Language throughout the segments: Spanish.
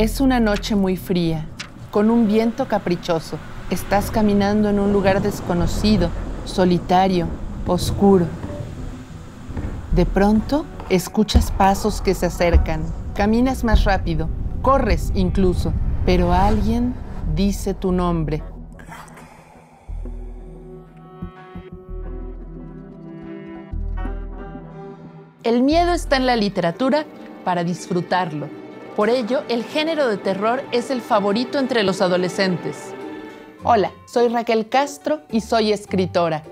Es una noche muy fría, con un viento caprichoso. Estás caminando en un lugar desconocido, solitario, oscuro. De pronto, escuchas pasos que se acercan. Caminas más rápido, corres incluso, pero alguien dice tu nombre. El miedo está en la literatura para disfrutarlo. Por ello, el género de terror es el favorito entre los adolescentes. Hola, soy Raquel Castro y soy escritora.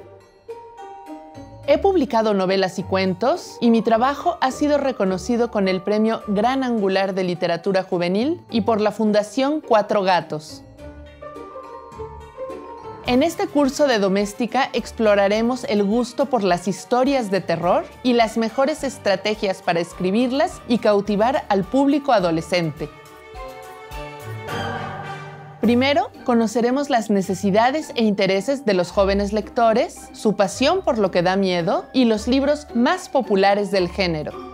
He publicado novelas y cuentos y mi trabajo ha sido reconocido con el Premio Gran Angular de Literatura Juvenil y por la Fundación Cuatro Gatos. En este curso de Doméstica exploraremos el gusto por las historias de terror y las mejores estrategias para escribirlas y cautivar al público adolescente. Primero, conoceremos las necesidades e intereses de los jóvenes lectores, su pasión por lo que da miedo y los libros más populares del género.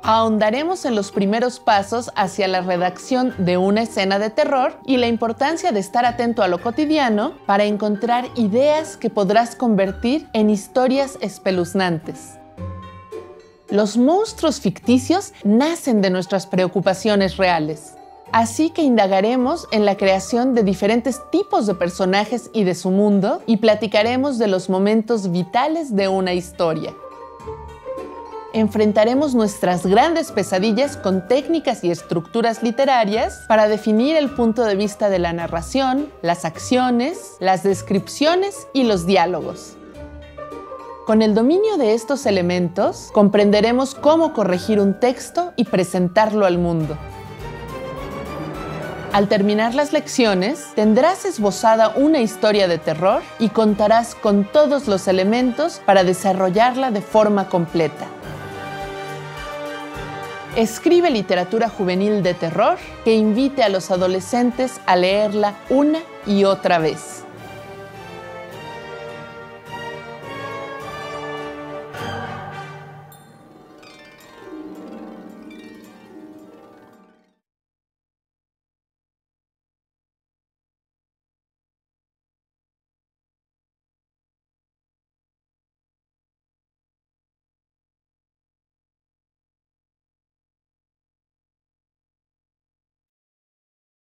Ahondaremos en los primeros pasos hacia la redacción de una escena de terror y la importancia de estar atento a lo cotidiano para encontrar ideas que podrás convertir en historias espeluznantes. Los monstruos ficticios nacen de nuestras preocupaciones reales. Así que indagaremos en la creación de diferentes tipos de personajes y de su mundo y platicaremos de los momentos vitales de una historia. Enfrentaremos nuestras grandes pesadillas con técnicas y estructuras literarias para definir el punto de vista de la narración, las acciones, las descripciones y los diálogos. Con el dominio de estos elementos, comprenderemos cómo corregir un texto y presentarlo al mundo. Al terminar las lecciones, tendrás esbozada una historia de terror y contarás con todos los elementos para desarrollarla de forma completa. Escribe literatura juvenil de terror que invite a los adolescentes a leerla una y otra vez.